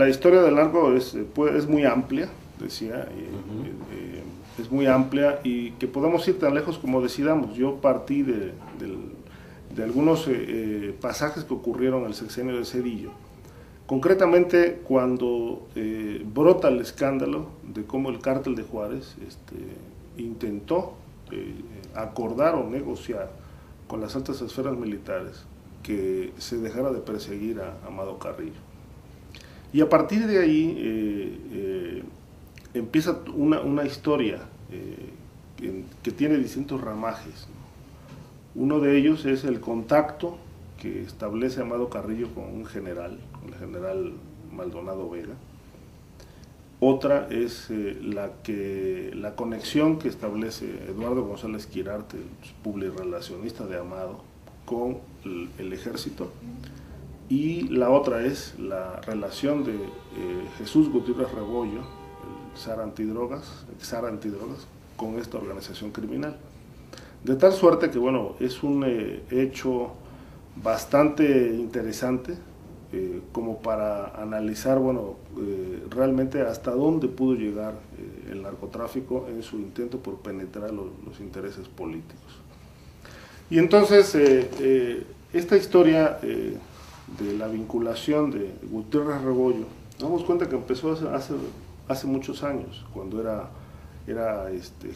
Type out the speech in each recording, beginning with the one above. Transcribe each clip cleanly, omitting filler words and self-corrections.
la historia del narco es muy amplia, decía, es muy amplia y que podemos ir tan lejos como decidamos. Yo partí de algunos pasajes que ocurrieron en el sexenio de Zedillo. Concretamente, cuando brota el escándalo de cómo el cártel de Juárez intentó acordar o negociar con las altas esferas militares que se dejara de perseguir a Amado Carrillo. Y a partir de ahí empieza una historia que tiene distintos ramajes, ¿no? Uno de ellos es el contacto que establece Amado Carrillo con un general, el general Maldonado Vega. Otra es la conexión que establece Eduardo González Quirarte, el publirelacionista de Amado, con el ejército. Y la otra es la relación de Jesús Gutiérrez Rebollo, el zar antidrogas, con esta organización criminal. De tal suerte que, bueno, es un hecho bastante interesante como para analizar, bueno, realmente hasta dónde pudo llegar el narcotráfico en su intento por penetrar los intereses políticos. Y entonces, esta historia de la vinculación de Gutiérrez Rebollo, nos damos cuenta que empezó hace muchos años, cuando era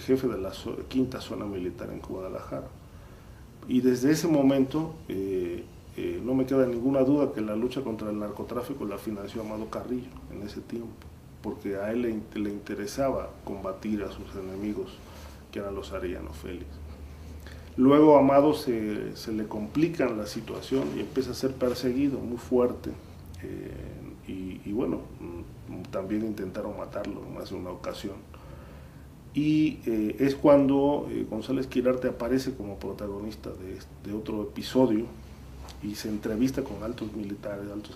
jefe de la quinta zona militar en Guadalajara. Y desde ese momento no me queda ninguna duda que la lucha contra el narcotráfico la financió Amado Carrillo en ese tiempo, porque a él le interesaba combatir a sus enemigos, que eran los Arellano Félix. Luego a Amado se le complica la situación y empieza a ser perseguido muy fuerte, y bueno, también intentaron matarlo en más de una ocasión. Y es cuando González Quirarte aparece como protagonista de otro episodio y se entrevista con altos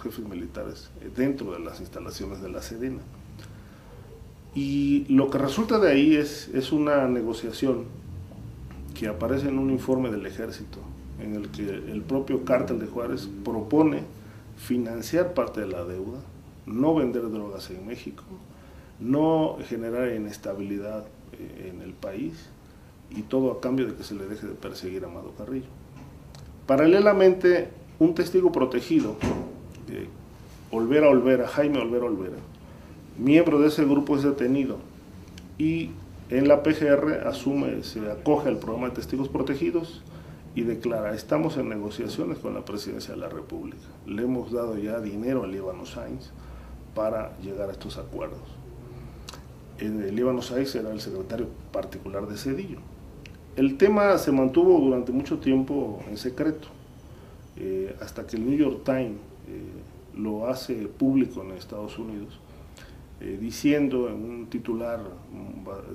jefes militares dentro de las instalaciones de la Sedena. Y lo que resulta de ahí es una negociación que aparece en un informe del ejército, en el que el propio cártel de Juárez propone financiar parte de la deuda, no vender drogas en México, no generar inestabilidad en el país, y todo a cambio de que se le deje de perseguir a Amado Carrillo. Paralelamente, un testigo protegido, Jaime Olvera Olvera, miembro de ese grupo, es detenido y en la PGR se acoge al programa de testigos protegidos y declara: estamos en negociaciones con la presidencia de la República, le hemos dado ya dinero a Líbano Sáenz para llegar a estos acuerdos. Líbano Sáenz era el secretario particular de Zedillo. El tema se mantuvo durante mucho tiempo en secreto, hasta que el New York Times lo hace público en Estados Unidos, diciendo en un titular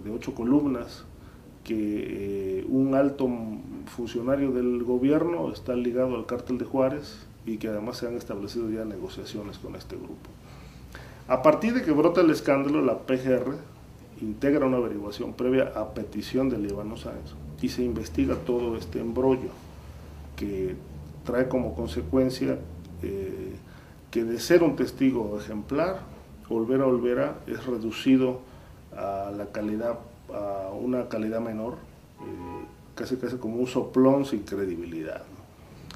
de 8 columnas que un alto funcionario del gobierno está ligado al cártel de Juárez y que además se han establecido ya negociaciones con este grupo. A partir de que brota el escándalo, la PGR integra una averiguación previa a petición de Líbano Sáenz y se investiga todo este embrollo, que trae como consecuencia que de ser un testigo ejemplar, Olvera es reducido a una calidad menor, casi como un soplón sin credibilidad, ¿no?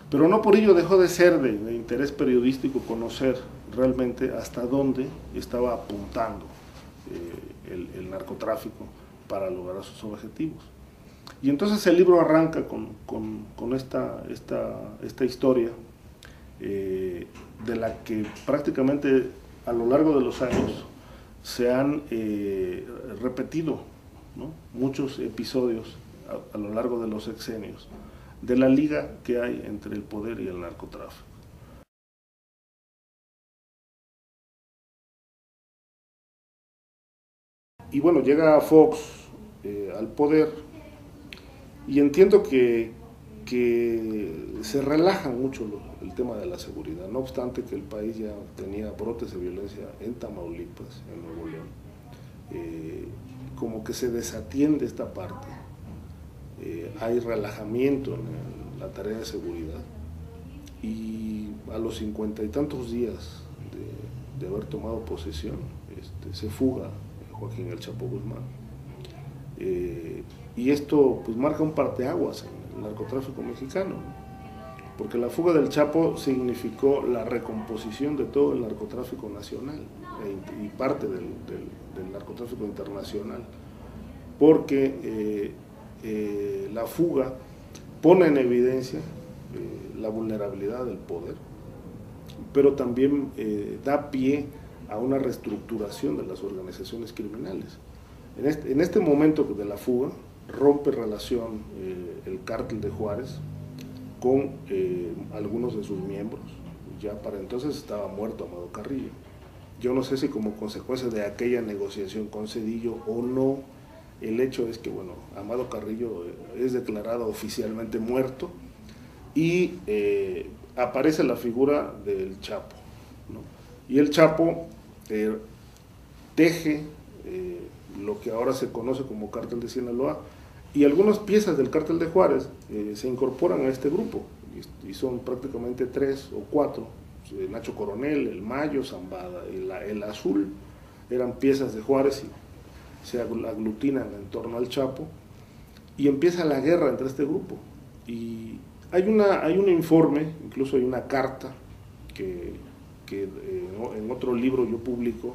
Pero no por ello dejó de ser de interés periodístico conocer realmente hasta dónde estaba apuntando el narcotráfico para lograr sus objetivos. Y entonces el libro arranca con esta historia, de la que prácticamente a lo largo de los años se han repetido, ¿no?, muchos episodios a lo largo de los sexenios, de la liga que hay entre el poder y el narcotráfico. Y bueno, llega Fox al poder, y entiendo que se relaja mucho el tema de la seguridad, no obstante que el país ya tenía brotes de violencia en Tamaulipas, en Nuevo León. Como que se desatiende esta parte, hay relajamiento en la tarea de seguridad, y a los 50 y tantos días de haber tomado posesión, se fuga Joaquín El Chapo Guzmán. Y esto pues marca un parteaguas en el narcotráfico mexicano, porque la fuga del Chapo significó la recomposición de todo el narcotráfico nacional y parte del narcotráfico internacional, porque la fuga pone en evidencia la vulnerabilidad del poder, pero también da pie a una reestructuración de las organizaciones criminales. En este momento de la fuga rompe relación el cártel de Juárez con algunos de sus miembros. Ya para entonces estaba muerto Amado Carrillo. Yo no sé si como consecuencia de aquella negociación con Zedillo o no, el hecho es que, bueno, Amado Carrillo es declarado oficialmente muerto y aparece la figura del Chapo, ¿no? Y el Chapo teje lo que ahora se conoce como Cártel de Sinaloa, y algunas piezas del Cártel de Juárez se incorporan a este grupo, y son prácticamente 3 o 4, Nacho Coronel, el Mayo, Zambada, el Azul, eran piezas de Juárez y se aglutinan en torno al Chapo, y empieza la guerra entre este grupo. Y hay un informe, incluso hay una carta que en otro libro yo publico,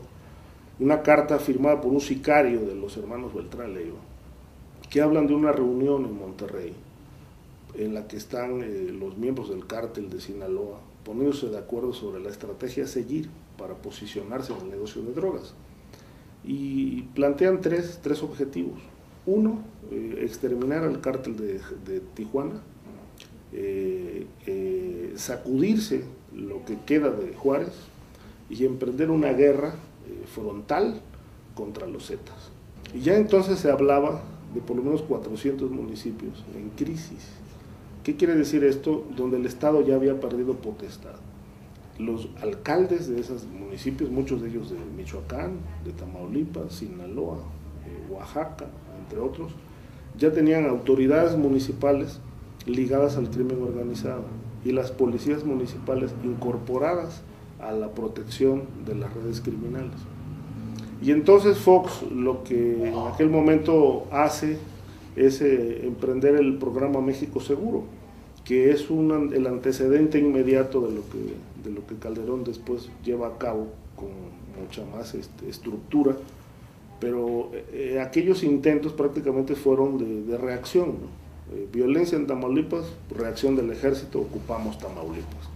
una carta firmada por un sicario de los hermanos Beltrán Leiva, que hablan de una reunión en Monterrey, en la que están los miembros del cártel de Sinaloa poniéndose de acuerdo sobre la estrategia a seguir para posicionarse en el negocio de drogas. Y plantean tres objetivos. Uno, exterminar al cártel de Tijuana, sacudirse lo que queda de Juárez y emprender una guerra frontal contra los Zetas. Y ya entonces se hablaba de por lo menos 400 municipios en crisis. ¿Qué quiere decir esto? Donde el Estado ya había perdido potestad. Los alcaldes de esos municipios, muchos de ellos de Michoacán, de Tamaulipas, Sinaloa, Oaxaca, entre otros, ya tenían autoridades municipales ligadas al crimen organizado y las policías municipales incorporadas a la protección de las redes criminales. Y entonces Fox lo que en aquel momento hace es emprender el programa México Seguro, que es el antecedente inmediato de lo que Calderón después lleva a cabo con mucha más estructura, pero aquellos intentos prácticamente fueron de reacción, ¿no? Violencia en Tamaulipas, reacción del ejército, ocupamos Tamaulipas.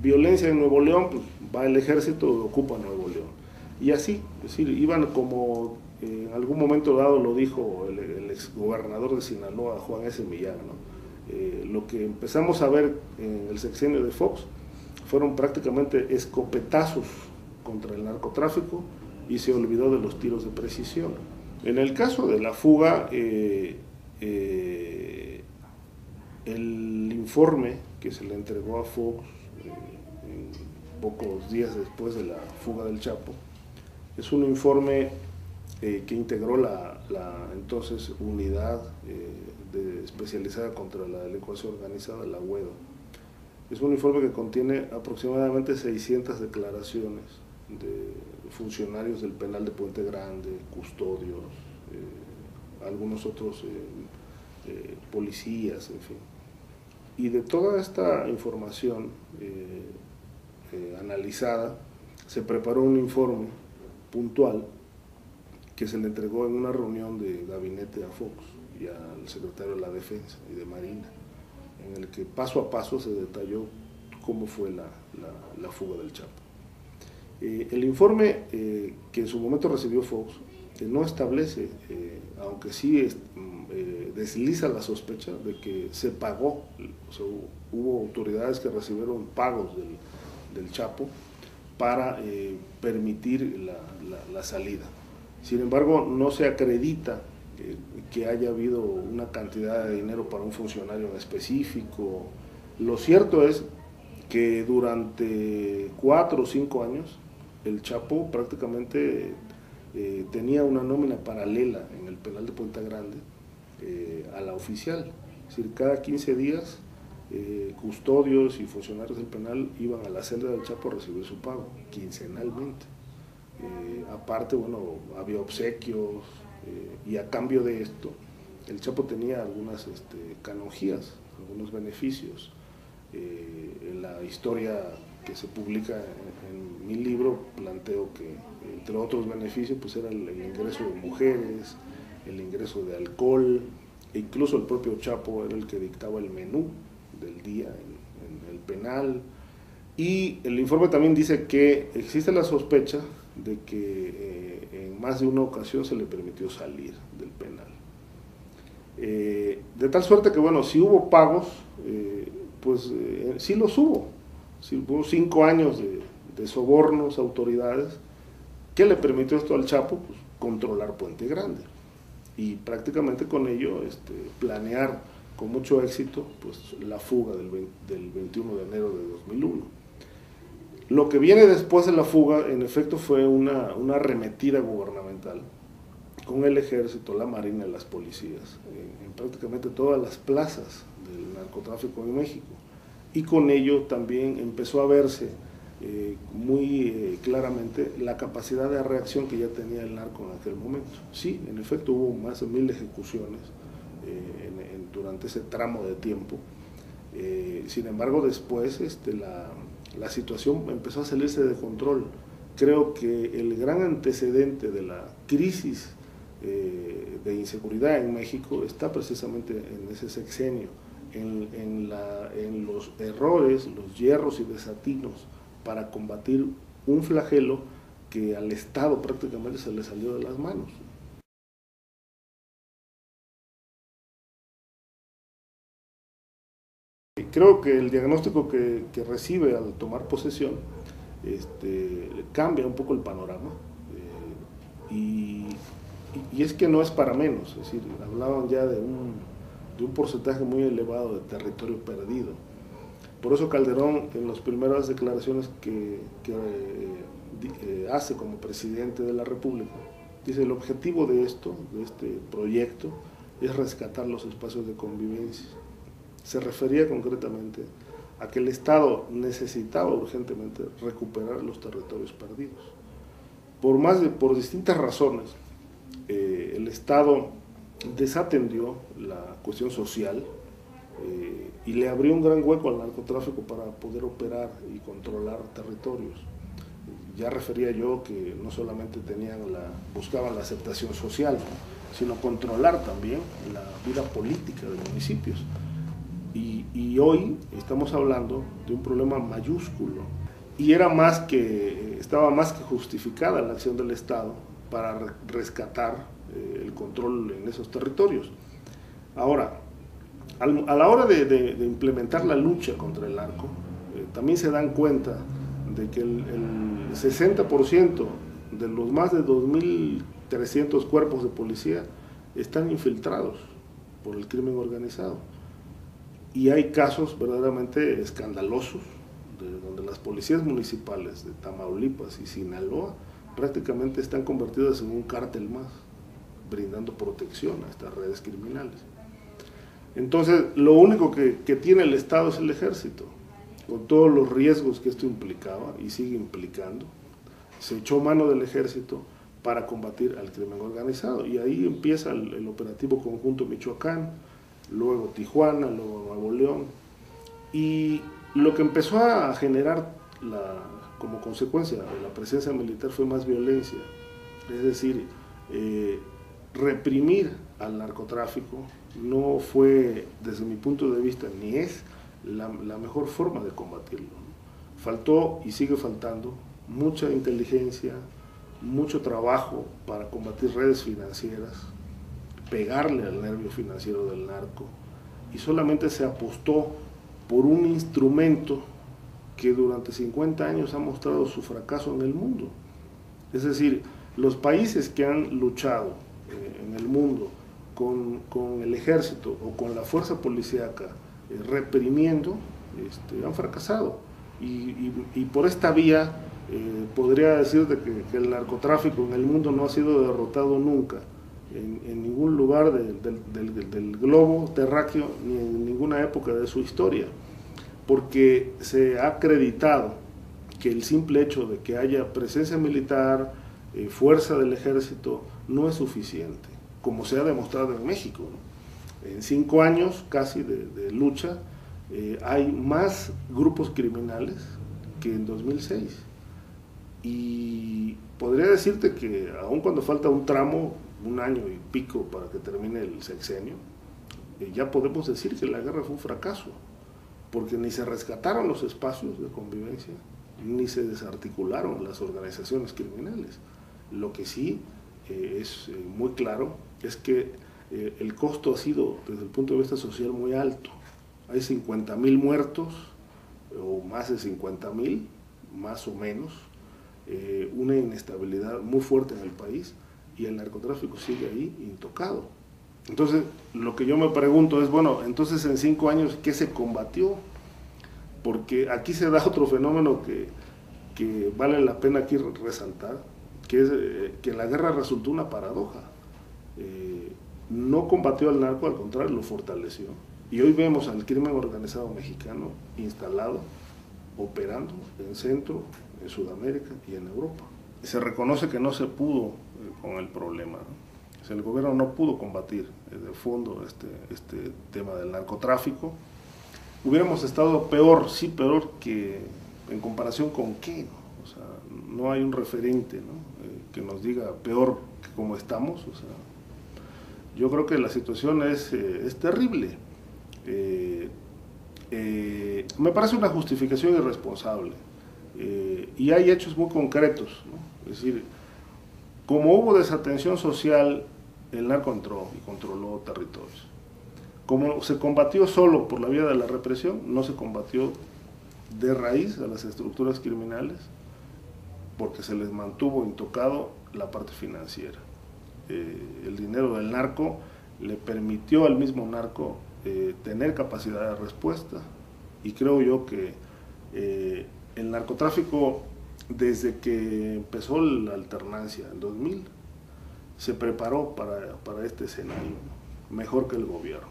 Violencia en Nuevo León, pues va el ejército, ocupa Nuevo León. Y así, es decir, iban como en algún momento dado lo dijo el exgobernador de Sinaloa, Juan S. Millán, ¿no? Lo que empezamos a ver en el sexenio de Fox fueron prácticamente escopetazos contra el narcotráfico y se olvidó de los tiros de precisión. En el caso de la fuga, el informe que se le entregó a Fox pocos días después de la fuga del Chapo es un informe que integró la entonces unidad especializada contra la delincuencia organizada, la UEDO. Es un informe que contiene aproximadamente 600 declaraciones de funcionarios del penal de Puente Grande, custodios, algunos otros policías, en fin. Y de toda esta información analizada, se preparó un informe puntual que se le entregó en una reunión de gabinete a Fox y al secretario de la Defensa y de Marina, en el que paso a paso se detalló cómo fue la fuga del Chapo. El informe que en su momento recibió Fox no establece, aunque sí desliza la sospecha de que se pagó, o sea, hubo autoridades que recibieron pagos del Chapo para permitir la salida. Sin embargo, no se acredita que haya habido una cantidad de dinero para un funcionario en específico. Lo cierto es que durante 4 o 5 años el Chapo prácticamente tenía una nómina paralela en el penal de Puente Grande a la oficial. Es decir, cada 15 días custodios y funcionarios del penal iban a la celda del Chapo a recibir su pago, quincenalmente. Aparte, bueno, había obsequios, y a cambio de esto, el Chapo tenía algunas canonjías, algunos beneficios. En la historia que se publica en mi libro planteo que entre otros beneficios pues era el ingreso de mujeres, el ingreso de alcohol, e incluso el propio Chapo era el que dictaba el menú del día en el penal. Y el informe también dice que existe la sospecha de que en más de una ocasión se le permitió salir del penal. De tal suerte que, bueno, si hubo pagos, sí los hubo. Sí, hubo 5 años de sobornos a autoridades. ¿Qué le permitió esto al Chapo? Pues controlar Puente Grande y prácticamente con ello planear con mucho éxito pues la fuga del 21 de enero de 2001. Lo que viene después de la fuga, en efecto, fue una arremetida gubernamental con el ejército, la marina y las policías en prácticamente todas las plazas del narcotráfico en México. Y con ello también empezó a verse muy claramente la capacidad de reacción que ya tenía el narco en aquel momento. Sí, en efecto hubo más de 1000 ejecuciones durante ese tramo de tiempo. Sin embargo, después la situación empezó a salirse de control. Creo que el gran antecedente de la crisis de inseguridad en México está precisamente en ese sexenio, en los errores, los hierros y desatinos para combatir un flagelo que al Estado prácticamente se le salió de las manos. Creo que el diagnóstico que recibe al tomar posesión cambia un poco el panorama, y es que no es para menos. Es decir, hablaban ya de un porcentaje muy elevado de territorio perdido. Por eso Calderón, en las primeras declaraciones que hace como presidente de la República, dice: el objetivo de este proyecto es rescatar los espacios de convivencia. Se refería concretamente a que el Estado necesitaba urgentemente recuperar los territorios perdidos. Por distintas razones, el Estado desatendió la cuestión social y le abrió un gran hueco al narcotráfico para poder operar y controlar territorios. Ya refería yo que no solamente buscaban la aceptación social, sino controlar también la vida política de municipios. Y hoy estamos hablando de un problema mayúsculo, y estaba más que justificada la acción del Estado para rescatar el control en esos territorios. Ahora, a la hora de implementar la lucha contra el narco, también se dan cuenta de que el 60% de los más de 2.300 cuerpos de policía están infiltrados por el crimen organizado. Y hay casos verdaderamente escandalosos donde las policías municipales de Tamaulipas y Sinaloa prácticamente están convertidas en un cártel más, brindando protección a estas redes criminales. Entonces, lo único que tiene el Estado es el ejército, con todos los riesgos que esto implicaba y sigue implicando. Se echó mano del ejército para combatir al crimen organizado, y ahí empieza el operativo conjunto Michoacán, luego Tijuana, luego Nuevo León, y lo que empezó a generar como consecuencia de la presencia militar fue más violencia, es decir, reprimir al narcotráfico no fue, desde mi punto de vista, ni es la mejor forma de combatirlo. Faltó y sigue faltando mucha inteligencia, mucho trabajo para combatir redes financieras, pegarle al nervio financiero del narco, y solamente se apostó por un instrumento que durante 50 años ha mostrado su fracaso en el mundo. Es decir, los países que han luchado en el mundo con el ejército o con la fuerza policíaca reprimiendo, han fracasado. Y por esta vía podría decir que el narcotráfico en el mundo no ha sido derrotado nunca, en ningún lugar del globo terráqueo ni en ninguna época de su historia, porque se ha acreditado que el simple hecho de que haya presencia militar, fuerza del ejército, no es suficiente, como se ha demostrado en México, ¿no? En 5 años casi de lucha, hay más grupos criminales que en 2006. Y podría decirte que aun cuando falta un tramo, un año y pico para que termine el sexenio, ya podemos decir que la guerra fue un fracaso, porque ni se rescataron los espacios de convivencia, ni se desarticularon las organizaciones criminales. Lo que sí es muy claro es que el costo ha sido, desde el punto de vista social, muy alto. Hay 50,000 muertos, o más de 50,000, más o menos, una inestabilidad muy fuerte en el país, y el narcotráfico sigue ahí intocado. Entonces, lo que yo me pregunto es, bueno, entonces en 5 años, ¿qué se combatió? Porque aquí se da otro fenómeno que vale la pena aquí resaltar, que es que la guerra resultó una paradoja. No combatió al narco, al contrario, lo fortaleció. Y hoy vemos al crimen organizado mexicano instalado, operando en Centro, en Sudamérica y en Europa. Se reconoce que no se pudo con el problema, ¿no? O sea, el gobierno no pudo combatir de fondo este tema del narcotráfico. Hubiéramos estado peor, sí, peor que en comparación con qué, ¿no? O sea, no hay un referente, ¿no? Que nos diga peor que como estamos. O sea, yo creo que la situación es terrible. Me parece una justificación irresponsable, y hay hechos muy concretos, ¿no? Es decir, como hubo desatención social, el narco entró y controló territorios. Como se combatió solo por la vía de la represión, no se combatió de raíz a las estructuras criminales, porque se les mantuvo intocado la parte financiera. El dinero del narco le permitió al mismo narco tener capacidad de respuesta, y creo yo que el narcotráfico, desde que empezó la alternancia en 2000, se preparó para este escenario, ¿no? Mejor que el gobierno.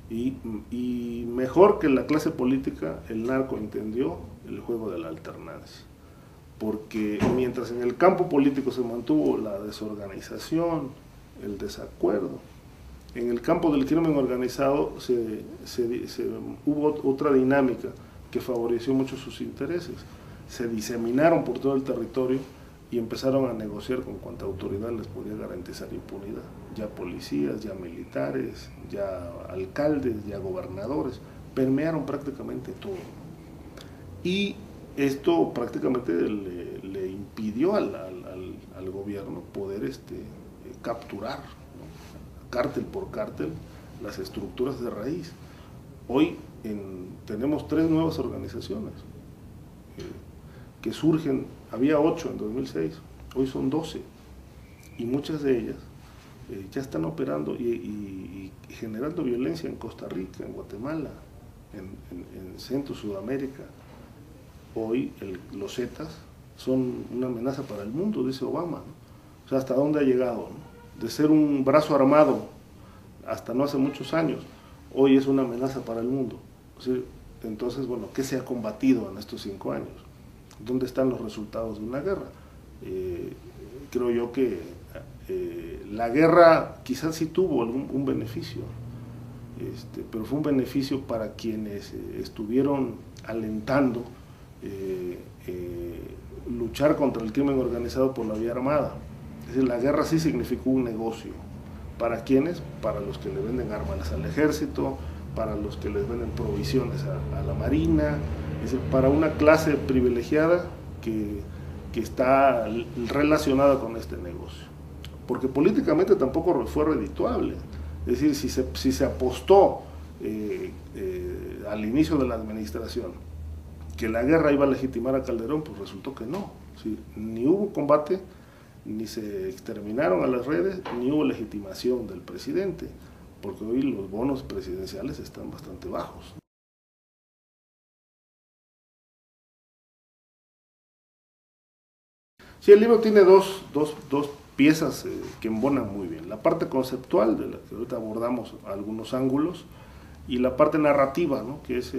Y mejor que la clase política, el narco entendió el juego de la alternancia. Porque mientras en el campo político se mantuvo la desorganización, el desacuerdo, en el campo del crimen organizado hubo otra dinámica que favoreció mucho sus intereses. Se diseminaron por todo el territorio y empezaron a negociar con cuanta autoridad les podía garantizar impunidad. Ya policías, ya militares, ya alcaldes, ya gobernadores, permearon prácticamente todo. Y esto prácticamente le impidió al gobierno poder capturar, ¿no? Cártel por cártel, las estructuras de raíz. Hoy tenemos 3 nuevas organizaciones que surgen. Había 8 en 2006, hoy son 12, y muchas de ellas ya están operando y generando violencia en Costa Rica, en Guatemala, en Centro, Sudamérica. Hoy los Zetas son una amenaza para el mundo, dice Obama, ¿no? O sea, ¿hasta dónde ha llegado, ¿no? De ser un brazo armado hasta no hace muchos años, hoy es una amenaza para el mundo. O sea, entonces, bueno, ¿qué se ha combatido en estos 5 años? ¿Dónde están los resultados de una guerra? Creo yo que la guerra quizás sí tuvo un beneficio, pero fue un beneficio para quienes estuvieron alentando luchar contra el crimen organizado por la vía armada. Es decir, la guerra sí significó un negocio. ¿Para quiénes? Para los que le venden armas al ejército, para los que les venden provisiones a la marina, es decir, para una clase privilegiada que está relacionada con este negocio. Porque políticamente tampoco fue redituable. Es decir, si se apostó al inicio de la administración que la guerra iba a legitimar a Calderón, pues resultó que no. ¿Sí? Ni hubo combate, ni se exterminaron a las redes, ni hubo legitimación del presidente, porque hoy los bonos presidenciales están bastante bajos. Sí, el libro tiene dos piezas que embonan muy bien. La parte conceptual, de la que ahorita abordamos algunos ángulos, y la parte narrativa, ¿no? Que es,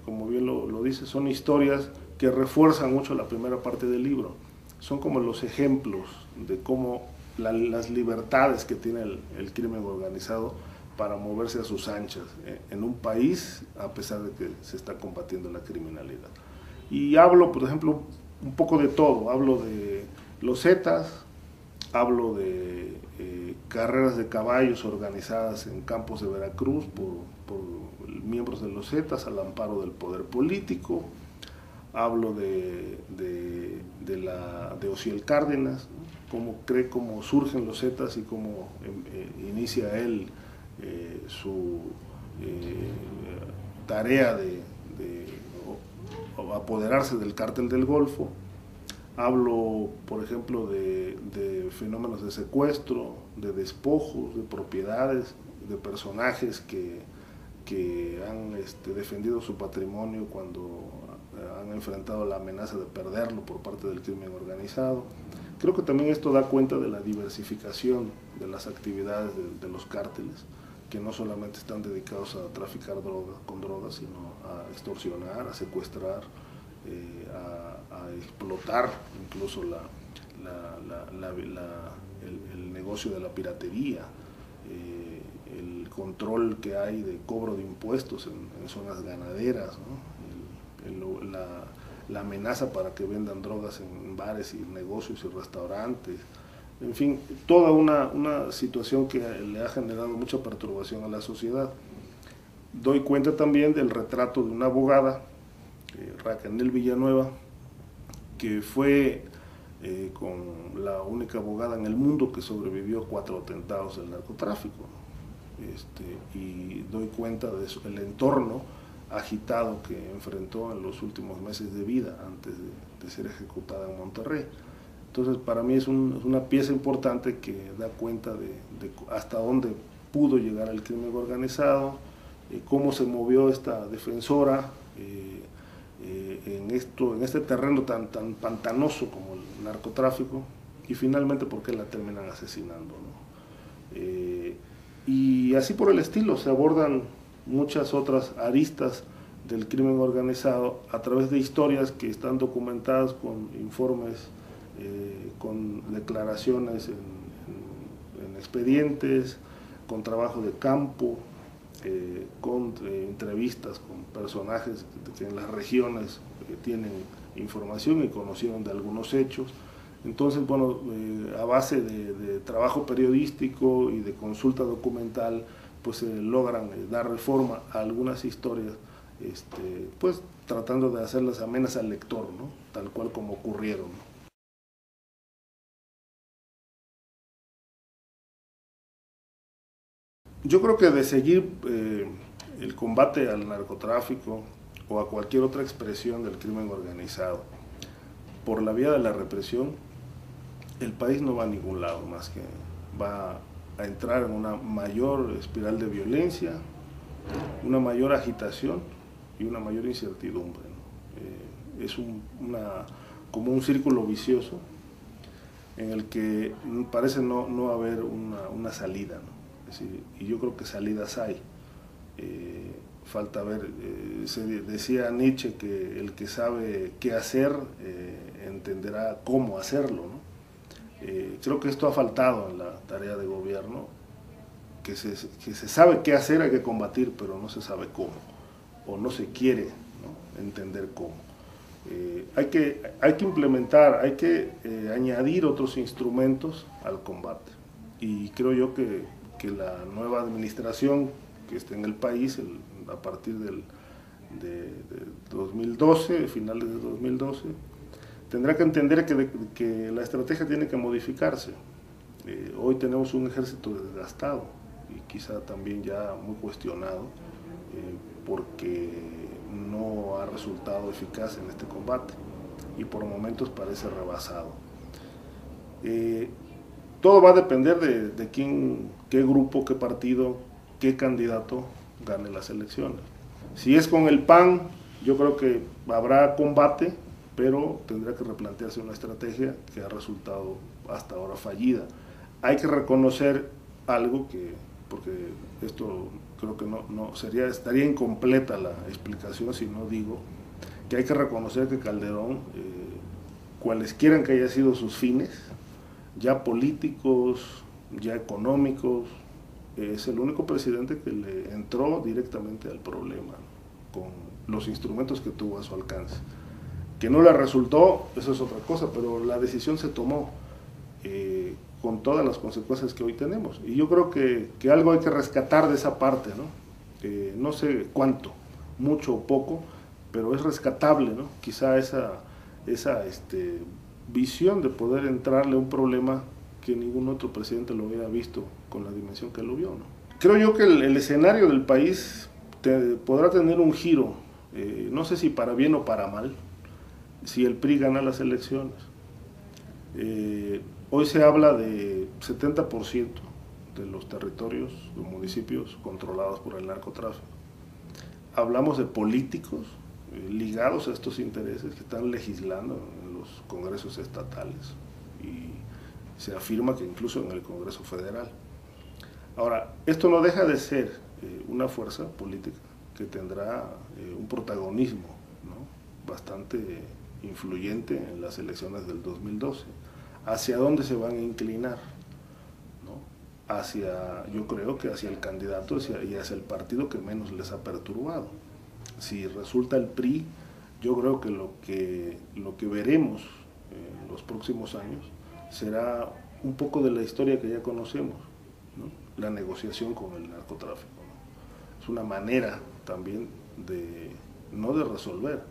como bien lo dice, son historias que refuerzan mucho la primera parte del libro. Son como los ejemplos de cómo las libertades que tiene el crimen organizado para moverse a sus anchas en un país, a pesar de que se está combatiendo la criminalidad. Y hablo, por ejemplo, un poco de todo. Hablo de los Zetas, hablo de carreras de caballos organizadas en campos de Veracruz por miembros de los Zetas al amparo del poder político. Hablo de Osiel Cárdenas, ¿no? Cómo surgen los Zetas y cómo inicia él su tarea de apoderarse del cártel del Golfo. Hablo, por ejemplo, de fenómenos de secuestro, de despojos, de propiedades, de personajes que han defendido su patrimonio cuando han enfrentado la amenaza de perderlo por parte del crimen organizado. Creo que también esto da cuenta de la diversificación de las actividades de los cárteles, que no solamente están dedicados a traficar con drogas, sino a extorsionar, a secuestrar, a explotar incluso el negocio de la piratería, el control que hay de cobro de impuestos en zonas ganaderas, ¿no? La amenaza para que vendan drogas en bares y negocios y restaurantes. En fin, toda una situación que le ha generado mucha perturbación a la sociedad. Doy cuenta también del retrato de una abogada, Raquel Villanueva, que fue con la única abogada en el mundo que sobrevivió a 4 atentados del narcotráfico. Y doy cuenta de eso, el entorno agitado que enfrentó en los últimos meses de vida antes de ser ejecutada en Monterrey. Entonces, para mí es una pieza importante que da cuenta de hasta dónde pudo llegar el crimen organizado, cómo se movió esta defensora en este terreno tan pantanoso como el narcotráfico, y finalmente por qué la terminan asesinando, ¿no? Y así por el estilo se abordan muchas otras aristas del crimen organizado a través de historias que están documentadas con informes, con declaraciones en expedientes, con trabajo de campo, con entrevistas con personajes que en las regiones tienen información y conocieron de algunos hechos. Entonces, bueno, a base de trabajo periodístico y de consulta documental, pues logran dar forma a algunas historias, pues tratando de hacerlas amenas al lector, ¿no? Tal cual como ocurrieron, ¿no? Yo creo que de seguir el combate al narcotráfico o a cualquier otra expresión del crimen organizado por la vía de la represión, el país no va a ningún lado, más que va a entrar en una mayor espiral de violencia, una mayor agitación y una mayor incertidumbre, ¿no? Es como un círculo vicioso en el que parece no haber una salida, ¿no? Es decir, y yo creo que salidas hay. Falta ver, se decía Nietzsche que el que sabe qué hacer entenderá cómo hacerlo, ¿no? Creo que esto ha faltado en la tarea de gobierno, que se sabe qué hacer, hay que combatir, pero no se sabe cómo, o no se quiere, ¿no?, entender cómo. Hay que implementar, hay que añadir otros instrumentos al combate, y creo yo que la nueva administración que esté en el país a partir de 2012, finales de 2012, tendrá que entender que la estrategia tiene que modificarse. Hoy tenemos un ejército desgastado y quizá también ya muy cuestionado, porque no ha resultado eficaz en este combate y por momentos parece rebasado. Todo va a depender de qué grupo, qué partido, qué candidato gane las elecciones. Si es con el PAN, yo creo que habrá combate, pero tendrá que replantearse una estrategia que ha resultado hasta ahora fallida. Hay que reconocer algo porque esto creo que estaría incompleta la explicación si no digo que hay que reconocer que Calderón, cualesquiera que hayan sido sus fines, ya políticos, ya económicos, es el único presidente que le entró directamente al problema, ¿no?, con los instrumentos que tuvo a su alcance. Que no le resultó, eso es otra cosa, pero la decisión se tomó con todas las consecuencias que hoy tenemos. Y yo creo que algo hay que rescatar de esa parte, ¿no? No sé cuánto, mucho o poco, pero es rescatable, ¿no? Quizá esa visión de poder entrarle a un problema que ningún otro presidente lo había visto con la dimensión que lo vio, ¿no? Creo yo que el escenario del país podrá tener un giro, no sé si para bien o para mal, si el PRI gana las elecciones. Hoy se habla de 70% de los territorios, de municipios controlados por el narcotráfico. Hablamos de políticos ligados a estos intereses que están legislando en los congresos estatales y se afirma que incluso en el Congreso Federal. Ahora, esto no deja de ser una fuerza política que tendrá un protagonismo, ¿no?, bastante influyente en las elecciones del 2012. ¿Hacia dónde se van a inclinar? ¿No? Yo creo que hacia el candidato y hacia el partido que menos les ha perturbado. Si resulta el PRI, yo creo que lo que veremos en los próximos años será un poco de la historia que ya conocemos, ¿no? La negociación con el narcotráfico, ¿no? Es una manera también no de resolver,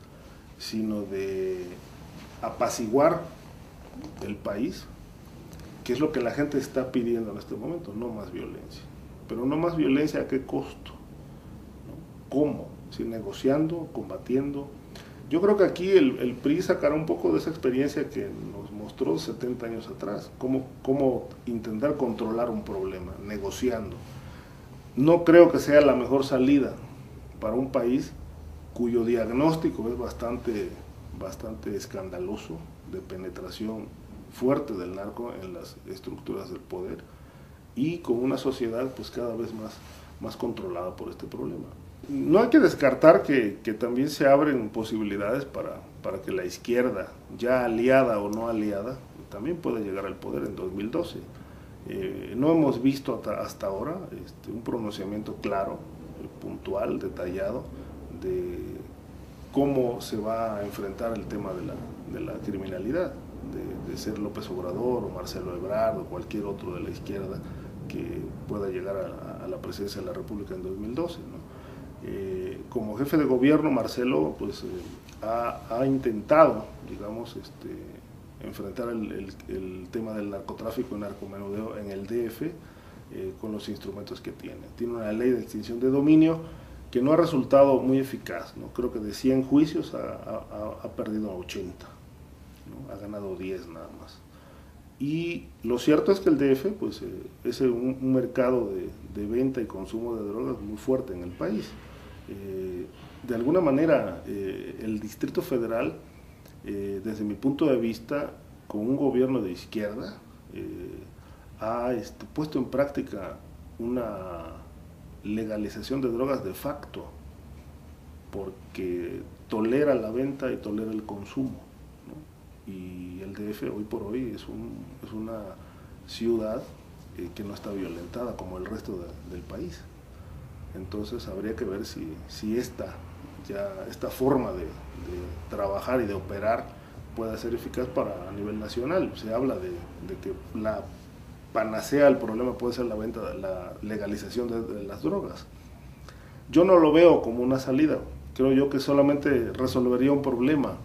sino de apaciguar el país, que es lo que la gente está pidiendo en este momento, no más violencia. Pero no más violencia, ¿a qué costo? ¿No? ¿Cómo? ¿Sí? Negociando, combatiendo. Yo creo que aquí el PRI sacará un poco de esa experiencia que nos mostró 70 años atrás, cómo intentar controlar un problema, negociando. No creo que sea la mejor salida para un país cuyo diagnóstico es bastante escandaloso, de penetración fuerte del narco en las estructuras del poder y con una sociedad pues cada vez más controlada por este problema. No hay que descartar que también se abren posibilidades para que la izquierda, ya aliada o no aliada, también pueda llegar al poder en 2012. No hemos visto hasta ahora un pronunciamiento claro, puntual, detallado, de cómo se va a enfrentar el tema de la criminalidad, de ser López Obrador o Marcelo Ebrard o cualquier otro de la izquierda que pueda llegar a la presidencia de la República en 2012, ¿no? Como jefe de gobierno, Marcelo pues, ha intentado, digamos, enfrentar el tema del narcotráfico y narcomenudeo en el DF con los instrumentos que tiene. Tiene una ley de extinción de dominio que no ha resultado muy eficaz, ¿no? Creo que de 100 juicios ha perdido 80, ¿no? Ha ganado 10 nada más. Y lo cierto es que el DF pues, es un mercado de venta y consumo de drogas muy fuerte en el país. De alguna manera, el Distrito Federal, desde mi punto de vista, con un gobierno de izquierda, ha puesto en práctica una legalización de drogas de facto, porque tolera la venta y tolera el consumo, ¿no? Y el DF hoy por hoy es una ciudad que no está violentada como el resto del país. Entonces habría que ver si esta forma de trabajar y de operar pueda ser eficaz a nivel nacional. Se habla de que la panacea al problema puede ser la legalización de las drogas. Yo no lo veo como una salida. Creo yo que solamente resolvería un problema.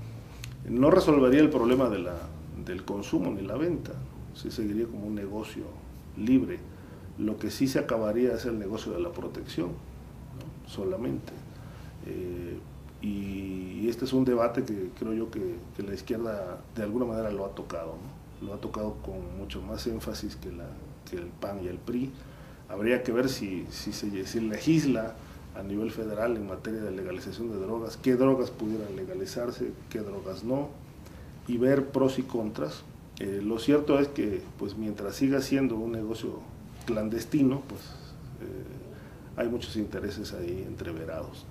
No resolvería el problema del consumo ni la venta. Sí seguiría como un negocio libre. Lo que sí se acabaría es el negocio de la protección, ¿no? Solamente. Y este es un debate que creo yo que la izquierda de alguna manera lo ha tocado, ¿no? Lo ha tocado con mucho más énfasis que el PAN y el PRI. Habría que ver si se legisla a nivel federal en materia de legalización de drogas, qué drogas pudieran legalizarse, qué drogas no, y ver pros y contras. Lo cierto es que pues mientras siga siendo un negocio clandestino, pues hay muchos intereses ahí entreverados.